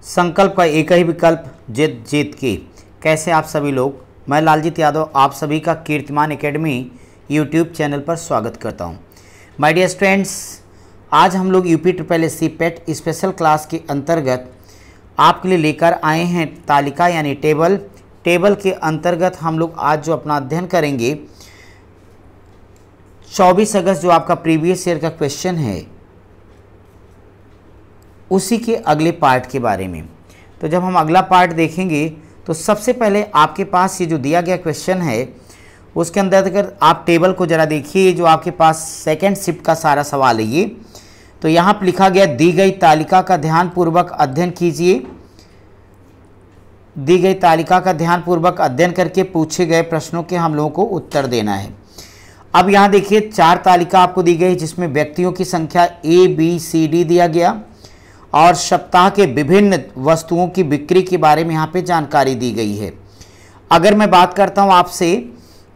संकल्प का एक ही विकल्प, जिद जीत की। कैसे आप सभी लोग, मैं लालजीत यादव आप सभी का कीर्तिमान एकेडमी यूट्यूब चैनल पर स्वागत करता हूं। माय डियर स्टूडेंट्स, आज हम लोग यूपी ट्रिपल एस सी पेट स्पेशल क्लास के अंतर्गत आपके लिए लेकर आए हैं तालिका यानी टेबल के अंतर्गत हम लोग आज जो अपना अध्ययन करेंगे 24 अगस्त जो आपका प्रीवियस ईयर का क्वेश्चन है उसी के अगले पार्ट के बारे में। तो जब हम अगला पार्ट देखेंगे तो सबसे पहले आपके पास ये जो दिया गया क्वेश्चन है उसके अंदर अगर आप टेबल को ज़रा देखिए, जो आपके पास सेकंड शिफ्ट का सारा सवाल है ये। तो यहाँ पर लिखा गया दी गई तालिका का ध्यानपूर्वक अध्ययन कीजिए। दी गई तालिका का ध्यानपूर्वक अध्ययन करके पूछे गए प्रश्नों के हम लोगों को उत्तर देना है। अब यहाँ देखिए 4 तालिका आपको दी गई जिसमें व्यक्तियों की संख्या A, B, C, D दिया गया और सप्ताह के विभिन्न वस्तुओं की बिक्री के बारे में यहाँ पे जानकारी दी गई है। अगर मैं बात करता हूँ आपसे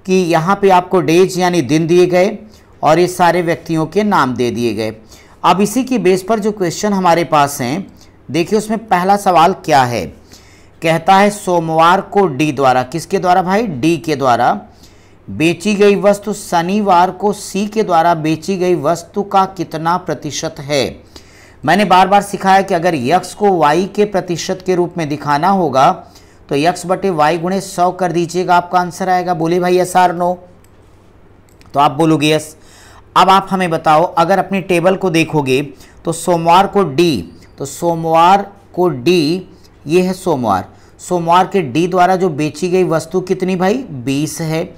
कि यहाँ पे आपको डेज यानी दिन दिए गए और ये सारे व्यक्तियों के नाम दे दिए गए। अब इसी की बेस पर जो क्वेश्चन हमारे पास हैं, देखिए उसमें पहला सवाल क्या है। कहता है सोमवार को डी द्वारा, किसके द्वारा भाई? डी के द्वारा बेची गई वस्तु शनिवार को सी के द्वारा बेची गई वस्तु का कितना प्रतिशत है। मैंने बार बार सिखाया कि अगर यक्स को वाई के प्रतिशत के रूप में दिखाना होगा तो यक्स बटे वाई गुणे 100 कर दीजिएगा, आपका आंसर आएगा। बोले भाई यस आर नो, तो आप बोलोगे यस। अब आप हमें बताओ, अगर अपनी टेबल को देखोगे तो सोमवार को डी, तो सोमवार को डी ये है सोमवार के डी द्वारा जो बेची गई वस्तु कितनी भाई? 20 है।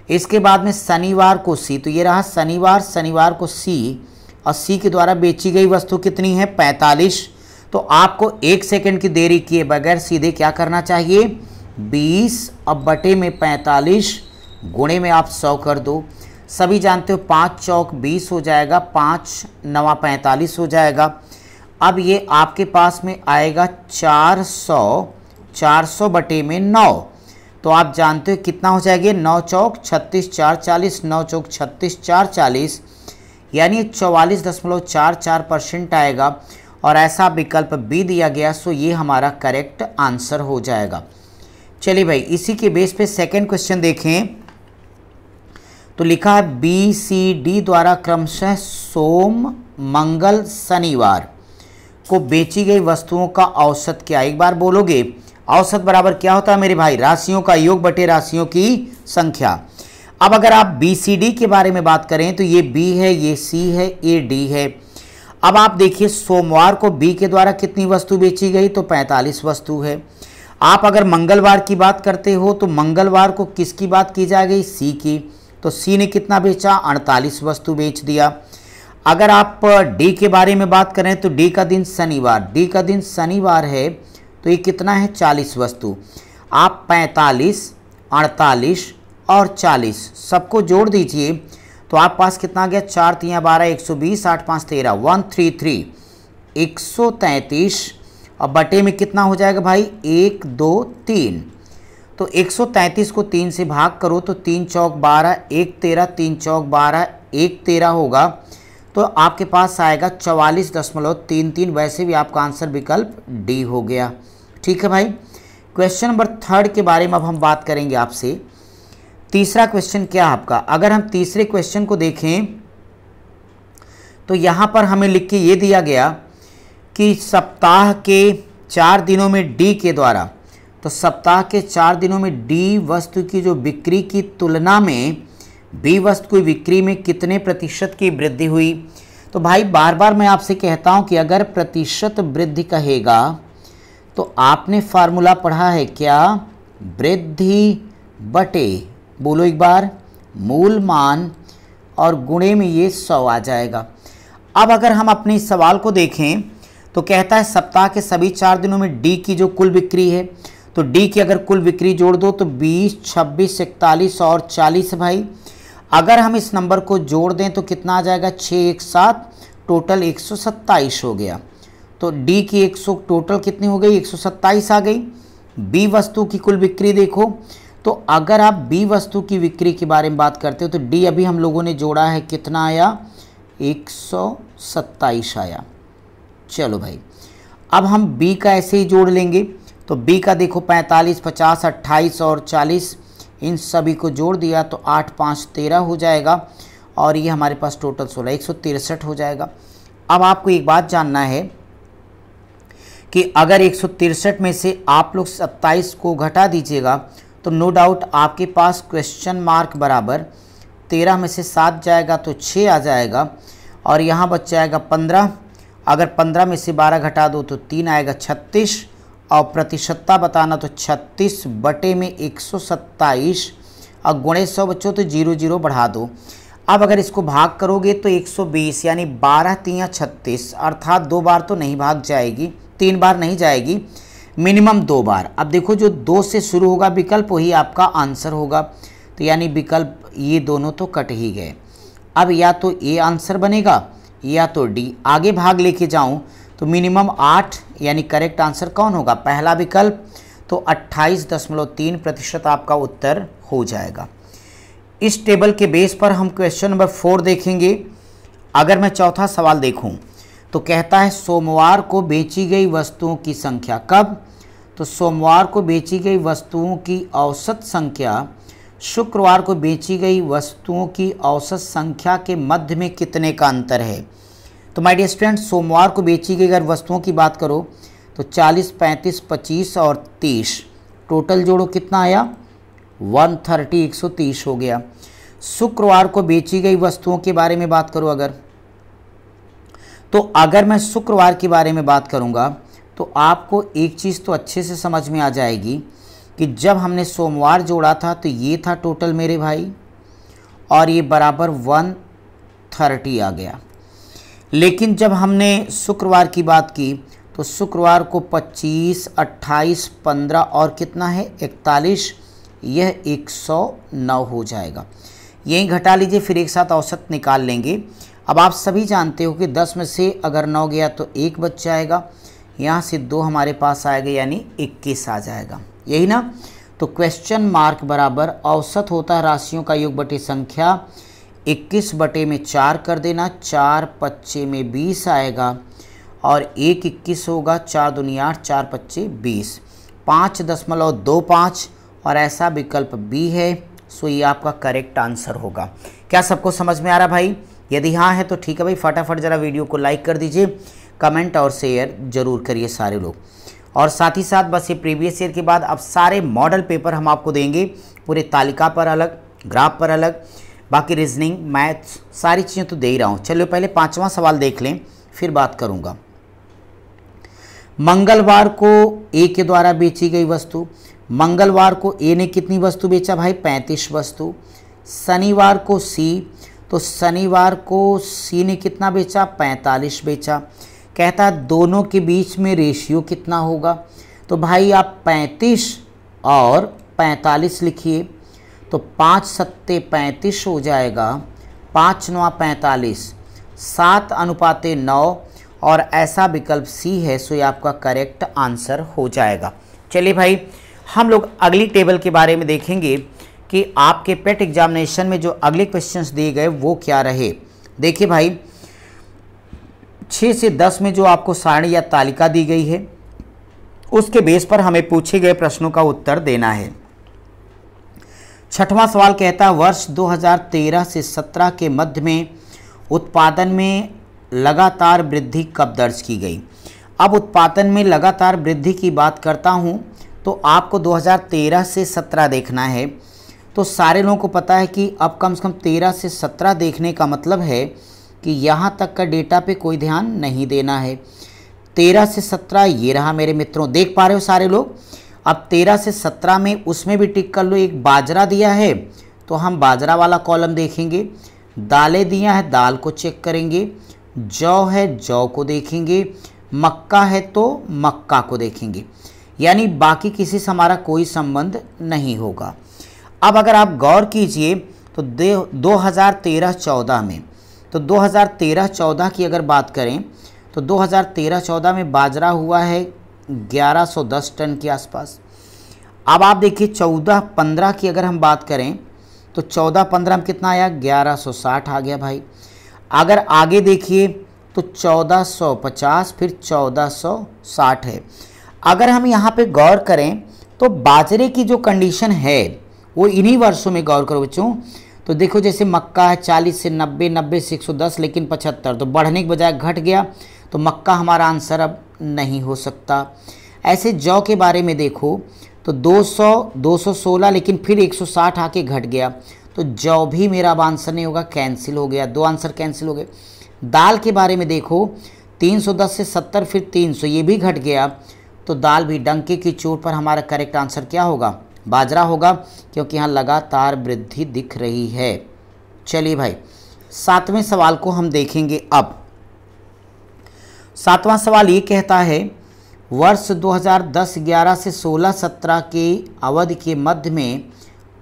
इसके बाद में शनिवार को सी, तो ये रहा शनिवार को सी और सी के द्वारा बेची गई वस्तु कितनी है? 45। तो आपको 1 सेकंड की देरी किए बगैर सीधे क्या करना चाहिए? 20 अब बटे में 45 गुणे में आप 100 कर दो। सभी जानते हो 5 चौक 20 हो जाएगा, 5 नवा 45 हो जाएगा। अब ये आपके पास में आएगा 400 बटे में 9। तो आप जानते हो कितना हो जाएगा? 9 चौक 36 4 40, 9 चौक 36 4 40 यानी 44.44% आएगा और ऐसा विकल्प बी दिया गया। सो ये हमारा करेक्ट आंसर हो जाएगा। चलिए भाई इसी के बेस पे सेकंड क्वेश्चन देखें तो लिखा है बी सी डी द्वारा क्रमशः सोम मंगल शनिवार को बेची गई वस्तुओं का औसत क्या? एक बार बोलोगे औसत बराबर क्या होता है मेरे भाई? राशियों का योग बटे राशियों की संख्या। अब अगर आप बी सी डी के बारे में बात करें तो ये बी है, ये सी है, ये डी है। अब आप देखिए सोमवार को बी के द्वारा कितनी वस्तु बेची गई? तो 45 वस्तु है। आप अगर मंगलवार की बात करते हो तो मंगलवार को किसकी बात की जाएगी? सी की। तो सी ने कितना बेचा? 48 वस्तु बेच दिया। अगर आप डी के बारे में बात करें तो डी का दिन शनिवार है तो ये कितना है? 40 वस्तु। आप 45, 48 और 40 सबको जोड़ दीजिए तो आप पास कितना आ गया? 4 3 12, 120, 8 5 13, 133, 133 और बटे में कितना हो जाएगा भाई? 1 2 3। तो 133 को 3 से भाग करो तो 3 चौक 12, 1 13, 3 चौक 12, 1 13 होगा। तो आपके पास आएगा 44.33। वैसे भी आपका आंसर विकल्प डी हो गया। ठीक है भाई। क्वेश्चन नंबर 3 के बारे में अब हम बात करेंगे आपसे। तीसरा क्वेश्चन क्या आपका? अगर हम तीसरे क्वेश्चन को देखें तो यहाँ पर हमें लिख के ये दिया गया कि सप्ताह के 4 दिनों में डी के द्वारा, तो सप्ताह के 4 दिनों में डी वस्तु की जो बिक्री की तुलना में बी वस्तु की बिक्री में कितने प्रतिशत की वृद्धि हुई? तो भाई बार बार मैं आपसे कहता हूँ कि अगर प्रतिशत वृद्धि कहेगा तो आपने फार्मूला पढ़ा है क्या? वृद्धि बटे, बोलो एक बार, मूल मान और गुणे में ये 100 आ जाएगा। अब अगर हम अपने सवाल को देखें तो कहता है सप्ताह के सभी 4 दिनों में डी की जो कुल बिक्री है, तो डी की अगर कुल बिक्री जोड़ दो तो 20, 26, 41 और 40 भाई। अगर हम इस नंबर को जोड़ दें तो कितना आ जाएगा? 6 1 7, टोटल 127 हो गया। तो डी की 100 टोटल कितनी हो गई? 127 आ गई। बी वस्तु की कुल बिक्री देखो, तो अगर आप बी वस्तु की बिक्री के बारे में बात करते हो तो डी अभी हम लोगों ने जोड़ा है, कितना आया? 127 आया। चलो भाई अब हम बी का ऐसे ही जोड़ लेंगे, तो बी का देखो 45, 50, 28 और 40, इन सभी को जोड़ दिया तो 8, 5, 13 हो जाएगा और ये हमारे पास टोटल 16, 163 हो जाएगा। अब आपको एक बात जानना है कि अगर 163 में से आप लोग 27 को घटा दीजिएगा तो नो डाउट आपके पास क्वेश्चन मार्क बराबर 13 में से 7 जाएगा तो 6 आ जाएगा और यहाँ बच जाएगा 15। अगर 15 में से 12 घटा दो तो 3 आएगा, 36 और प्रतिशतता बताना तो 36 बटे में 127 और गुणे 100 बच्चों तो 0 0 बढ़ा दो। अब अगर इसको भाग करोगे तो 120 यानी 12 3 36 अर्थात 2 बार तो नहीं भाग जाएगी, 3 बार नहीं जाएगी, मिनिमम 2 बार। अब देखो जो 2 से शुरू होगा विकल्प वही आपका आंसर होगा, तो यानी विकल्प ये दोनों तो कट ही गए। अब या तो ए आंसर बनेगा या तो डी। आगे भाग लेके जाऊं तो मिनिमम 8 यानी करेक्ट आंसर कौन होगा, पहला विकल्प, तो 28.3% आपका उत्तर हो जाएगा। इस टेबल के बेस पर हम क्वेश्चन नंबर 4 देखेंगे। अगर मैं चौथा सवाल देखूं तो कहता है सोमवार को बेची गई वस्तुओं की संख्या, कब, तो सोमवार को बेची गई वस्तुओं की औसत संख्या शुक्रवार को बेची गई वस्तुओं की औसत संख्या के मध्य में कितने का अंतर है। तो माय डियर स्टूडेंट, सोमवार को बेची गई अगर वस्तुओं की बात करो तो 40, 35, 25 और 30, टोटल जोड़ो कितना आया 130, 130 हो गया। शुक्रवार को बेची गई वस्तुओं के बारे में बात करो अगर मैं शुक्रवार के बारे में बात करूंगा तो आपको एक चीज़ तो अच्छे से समझ में आ जाएगी कि जब हमने सोमवार जोड़ा था तो ये था टोटल मेरे भाई और ये बराबर 130 आ गया। लेकिन जब हमने शुक्रवार की बात की तो शुक्रवार को 25, 28, 15 और कितना है 41, यह 109 हो जाएगा। यहीं घटा लीजिए फिर एक साथ औसत निकाल लेंगे। अब आप सभी जानते हो कि 10 में से अगर 9 गया तो 1 बच जाएगा, यहाँ से 2 हमारे पास आएगा यानी 21 आ जाएगा, यही ना। तो क्वेश्चन मार्क बराबर औसत होता है राशियों का योग बटे संख्या, 21 बटे में 4 कर देना, 4 25 में 20 आएगा और 1 21 होगा, 4 दूनी 8, 4 25 20, 5.25 और ऐसा विकल्प बी है। सो ये आपका करेक्ट आंसर होगा। क्या सबको समझ में आ रहा भाई? यदि हाँ है तो ठीक है भाई, फटाफट ज़रा वीडियो को लाइक कर दीजिए, कमेंट और शेयर जरूर करिए सारे लोग। और साथ ही साथ बस ये प्रीवियस ईयर के बाद अब सारे मॉडल पेपर हम आपको देंगे, पूरे तालिका पर अलग, ग्राफ पर अलग, बाकी रीजनिंग, मैथ्स, सारी चीज़ें तो दे ही रहा हूँ। चलिए पहले 5वां सवाल देख लें फिर बात करूँगा। मंगलवार को ए के द्वारा बेची गई वस्तु, मंगलवार को ए ने कितनी वस्तु बेचा भाई 35 वस्तु। शनिवार को सी, तो शनिवार को सी ने कितना बेचा 45 बेचा। कहता है दोनों के बीच में रेशियो कितना होगा, तो भाई आप 35 और 45 लिखिए, तो 5 सत्ते 35 हो जाएगा, 5 9 45, 7:9 और ऐसा विकल्प सी है। सो ये आपका करेक्ट आंसर हो जाएगा। चलिए भाई हम लोग अगली टेबल के बारे में देखेंगे कि आपके पेट एग्जामिनेशन में जो अगले क्वेश्चंस दिए गए वो क्या रहे। देखिए भाई 6 से 10 में जो आपको सारणी या तालिका दी गई है उसके बेस पर हमें पूछे गए प्रश्नों का उत्तर देना है। 6वां सवाल कहता है वर्ष 2013 से 17 के मध्य में उत्पादन में लगातार वृद्धि कब दर्ज की गई। अब उत्पादन में लगातार वृद्धि की बात करता हूं तो आपको 2013 से 17 देखना है। तो सारे लोगों को पता है कि अब कम से कम 13 से 17 देखने का मतलब है कि यहाँ तक का डेटा पे कोई ध्यान नहीं देना है। 13 से 17 ये रहा मेरे मित्रों, देख पा रहे हो सारे लोग। अब 13 से 17 में उसमें भी टिक कर लो, एक बाजरा दिया है तो हम बाजरा वाला कॉलम देखेंगे, दालें दिया है दाल को चेक करेंगे, जौ है जौ को देखेंगे, मक्का है तो मक्का को देखेंगे, यानी बाकी किसी से हमारा कोई संबंध नहीं होगा। अब अगर आप गौर कीजिए तो 2013-14 में, तो 2013-14 की अगर बात करें तो 2013-14 में बाजरा हुआ है 1110 टन के आसपास। अब आप देखिए 14-15 की अगर हम बात करें तो 14-15 में कितना आया 1160 आ गया भाई। अगर आगे देखिए तो 1450 फिर 1460 है। अगर हम यहाँ पे गौर करें तो बाजरे की जो कंडीशन है वो इन्हीं वर्षों में गौर करो बच्चों। तो देखो जैसे मक्का है 40 से 90, 90 से 110, लेकिन 75, तो बढ़ने के बजाय घट गया, तो मक्का हमारा आंसर अब नहीं हो सकता। ऐसे जौ के बारे में देखो तो 200, 216, लेकिन फिर 160 आके घट गया, तो जौ भी मेरा अब आंसर नहीं होगा, कैंसिल हो गया, 2 आंसर कैंसिल हो गए। दाल के बारे में देखो 310 से 70 फिर 300, ये भी घट गया, तो दाल भी डंके की चोट पर हमारा करेक्ट आंसर क्या होगा, बाजरा होगा, क्योंकि यहाँ लगातार वृद्धि दिख रही है। चलिए भाई 7वें सवाल को हम देखेंगे अब। 7वां सवाल ये कहता है वर्ष 2010-11 से 16-17 के अवधि के मध्य में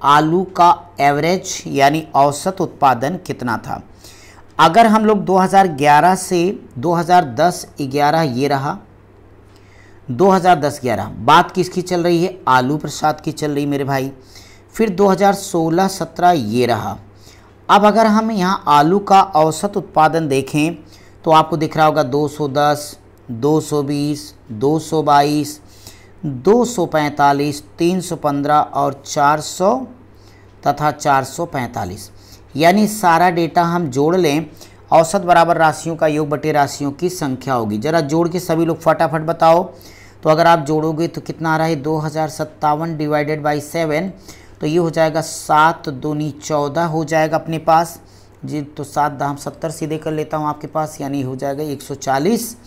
आलू का एवरेज यानी औसत उत्पादन कितना था। अगर हम लोग 2011 से 2010-11 ये रहा, 2010-11 बात किसकी चल रही है, आलू प्रसाद की चल रही मेरे भाई। फिर 2016-17 ये रहा। अब अगर हम यहाँ आलू का औसत उत्पादन देखें तो आपको दिख रहा होगा 210, 220, 222, 245, 315 और 400 तथा 445, यानी सारा डेटा हम जोड़ लें, औसत बराबर राशियों का योग बटे राशियों की संख्या होगी। जरा जोड़ के सभी लोग फटाफट बताओ। तो अगर आप जोड़ोगे तो कितना आ रहा है, 2057 डिवाइडेड बाई 7, तो ये हो जाएगा 7 दूनी 14 हो जाएगा अपने पास जी। तो 7 दाम 70 सीधे कर लेता हूँ आपके पास, यानी हो जाएगा 140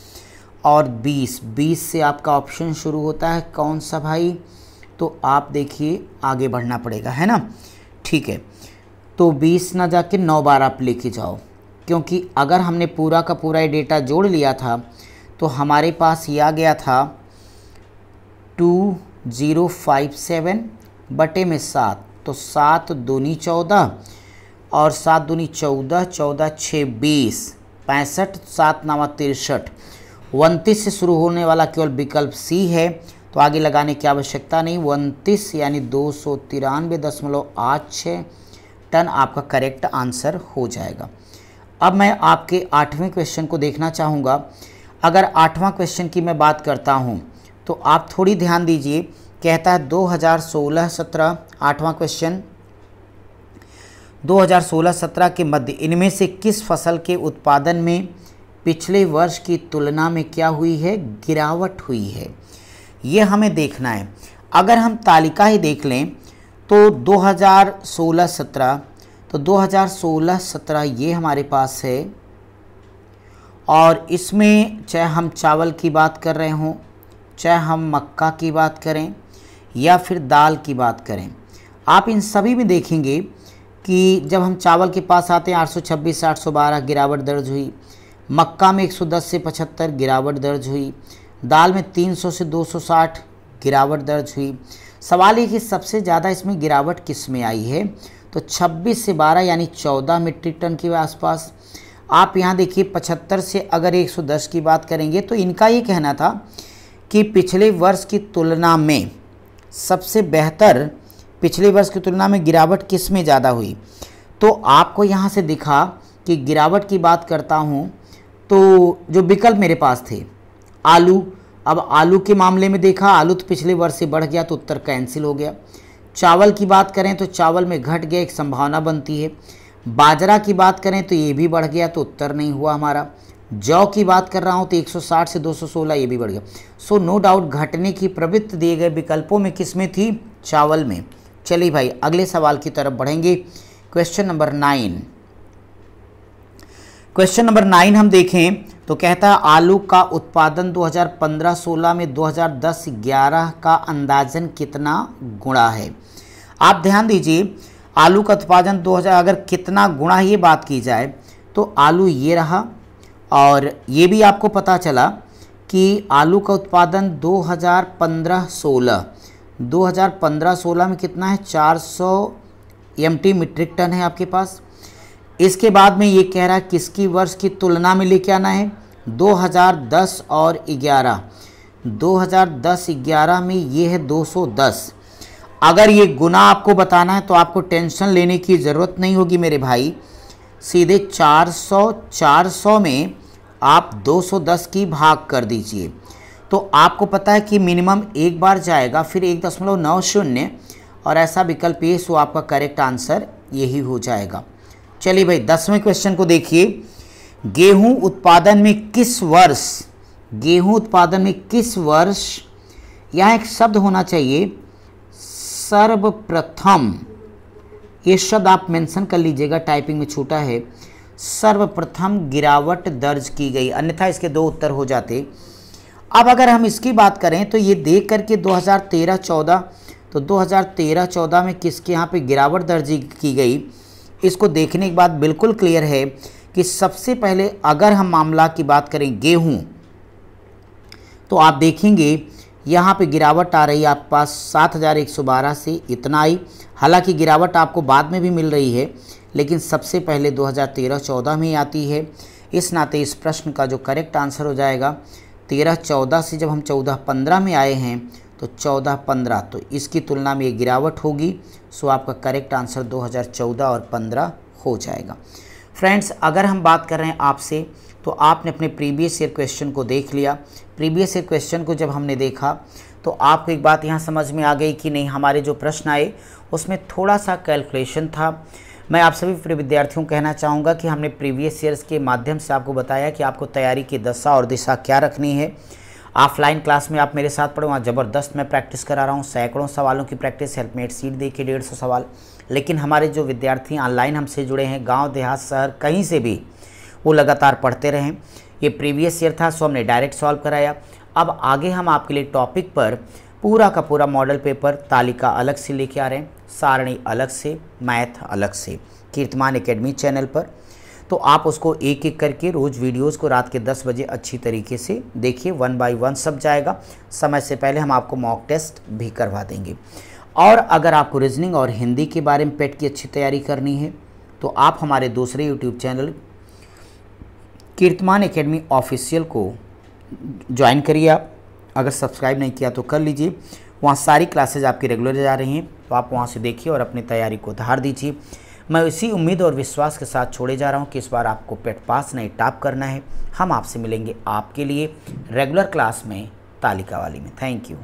और 20 से आपका ऑप्शन शुरू होता है कौन सा भाई, तो आप देखिए आगे बढ़ना पड़ेगा, है ना। ठीक है, तो 20 ना जाके 9 बार आप लेके जाओ, क्योंकि अगर हमने पूरा का पूरा ये डेटा जोड़ लिया था तो हमारे पास ये आ गया था 2057 बटे में 7, तो 7 दूनी 14 और 7 दूनी 14, 14 6 20, 65, 7 नामा 63, 29 से शुरू होने वाला केवल विकल्प सी है, तो आगे लगाने की आवश्यकता नहीं। 29 यानी 293.86 टन आपका करेक्ट आंसर हो जाएगा। अब मैं आपके 8वें क्वेश्चन को देखना चाहूँगा। अगर 8वां क्वेश्चन की मैं बात करता हूँ तो आप थोड़ी ध्यान दीजिए। कहता है 2016-17 8वां क्वेश्चन, 2016-17 के मध्य इनमें से किस फसल के उत्पादन में पिछले वर्ष की तुलना में क्या हुई है, गिरावट हुई है, ये हमें देखना है। अगर हम तालिका ही देख लें तो 2016-17, तो 2016-17 ये हमारे पास है, और इसमें चाहे हम चावल की बात कर रहे हों, चाहे हम मक्का की बात करें या फिर दाल की बात करें, आप इन सभी में देखेंगे कि जब हम चावल के पास आते हैं 826 से 812 गिरावट दर्ज हुई, मक्का में 110 से 75 गिरावट दर्ज हुई, दाल में 300 से 260 गिरावट दर्ज हुई। सवाल ये कि सबसे ज़्यादा इसमें गिरावट किस में आई है, तो 26 से 12 यानी 14 मीट्रिक टन के आसपास। आप यहाँ देखिए 75 से अगर 110 की बात करेंगे तो इनका ये कहना था कि पिछले वर्ष की तुलना में सबसे बेहतर, पिछले वर्ष की तुलना में गिरावट किस में ज़्यादा हुई। तो आपको यहाँ से दिखा कि गिरावट की बात करता हूँ तो जो विकल्प मेरे पास थे आलू, अब आलू के मामले में देखा आलू तो पिछले वर्ष से बढ़ गया, तो उत्तर कैंसिल हो गया। चावल की बात करें तो चावल में घट गया, एक संभावना बनती है। बाजरा की बात करें तो ये भी बढ़ गया, तो उत्तर नहीं हुआ हमारा। जौ की बात कर रहा हूँ तो 160 से 216 ये भी बढ़ गया। सो नो डाउट घटने की प्रवृत्ति दिए गए विकल्पों में किस में थी, चावल में। चलिए भाई अगले सवाल की तरफ बढ़ेंगे। Question number 9। क्वेश्चन नंबर 9 हम देखें तो कहता है आलू का उत्पादन 2015-16 में 2010-11 का अंदाजन कितना गुणा है। आप ध्यान दीजिए, आलू का उत्पादन 2000 अगर कितना गुणा ये बात की जाए तो आलू ये रहा, और ये भी आपको पता चला कि आलू का उत्पादन 2015-16 में कितना है, 400 MT मीट्रिक टन है आपके पास। इसके बाद में ये कह रहा है किसकी वर्ष की तुलना में लेके आना है, 2010 और 11, 2010-11 में ये है 210। अगर ये गुना आपको बताना है तो आपको टेंशन लेने की ज़रूरत नहीं होगी मेरे भाई, सीधे 400 में आप 210 की भाग कर दीजिए, तो आपको पता है कि मिनिमम एक बार जाएगा, फिर 1.90 और ऐसा विकल्प ये, सो आपका करेक्ट आंसर यही हो जाएगा। चलिए भाई 10वें क्वेश्चन को देखिए। गेहूं उत्पादन में किस वर्ष, यहाँ एक शब्द होना चाहिए सर्वप्रथम, ये शब्द आप मेंशन कर लीजिएगा, टाइपिंग में छूटा है, सर्वप्रथम गिरावट दर्ज की गई, अन्यथा इसके दो उत्तर हो जाते। अब अगर हम इसकी बात करें तो ये देख करके 2013-14, तो 2013-14 में किसके यहाँ पे गिरावट दर्ज की गई, इसको देखने के बाद बिल्कुल क्लियर है कि सबसे पहले अगर हम मामला की बात करें गेहूं, तो आप देखेंगे यहाँ पे गिरावट आ रही है आपके पास 7112 से इतना आई। हालांकि गिरावट आपको बाद में भी मिल रही है, लेकिन सबसे पहले 2013-14 में ही आती है। इस नाते इस प्रश्न का जो करेक्ट आंसर हो जाएगा 13-14 से जब हम 14-15 में आए हैं तो 14-15, तो इसकी तुलना में ये गिरावट होगी। सो आपका करेक्ट आंसर 2014 और 15 हो जाएगा। फ्रेंड्स, अगर हम बात कर रहे हैं आपसे, तो आपने अपने प्रीवियस ईयर क्वेश्चन को देख लिया। प्रीवियस ईयर क्वेश्चन को जब हमने देखा तो आपको एक बात यहाँ समझ में आ गई कि नहीं, हमारे जो प्रश्न आए उसमें थोड़ा सा कैलकुलेशन था। मैं आप सभी प्रिय विद्यार्थियों को कहना चाहूँगा कि हमने प्रीवियस ईयर्स के माध्यम से आपको बताया कि आपको तैयारी की दशा और दिशा क्या रखनी है। ऑफलाइन क्लास में आप मेरे साथ पढ़ो, वहाँ ज़बरदस्त मैं प्रैक्टिस करा रहा हूँ, सैकड़ों सवालों की प्रैक्टिस, हेल्पमेट सीट दे के 150 सवाल। लेकिन हमारे जो विद्यार्थी ऑनलाइन हमसे जुड़े हैं, गांव देहात शहर कहीं से भी, वो लगातार पढ़ते रहें। ये प्रीवियस ईयर था, सो हमने डायरेक्ट सॉल्व कराया। अब आगे हम आपके लिए टॉपिक पर पूरा का पूरा मॉडल पेपर, तालिका अलग से लेके आ रहे हैं, सारणी अलग से, मैथ अलग से, कीर्तिमान एकेडमी चैनल पर। तो आप उसको एक एक करके रोज़ वीडियोस को रात के 10 बजे अच्छी तरीके से देखिए, 1 बाय 1 सब जाएगा। समय से पहले हम आपको मॉक टेस्ट भी करवा देंगे। और अगर आपको रीजनिंग और हिंदी के बारे में पेट की अच्छी तैयारी करनी है तो आप हमारे दूसरे यूट्यूब चैनल कीर्तिमान एकेडमी ऑफिशियल को ज्वाइन करिए। आप अगर सब्सक्राइब नहीं किया तो कर लीजिए, वहाँ सारी क्लासेज आपकी रेगुलर जा रही हैं, तो आप वहाँ से देखिए और अपनी तैयारी को धार दीजिए। मैं इसी उम्मीद और विश्वास के साथ छोड़े जा रहा हूँ कि इस बार आपको पेट पास नहीं टॉप करना है। हम आपसे मिलेंगे आपके लिए रेगुलर क्लास में, तालिका वाली में। Thank you.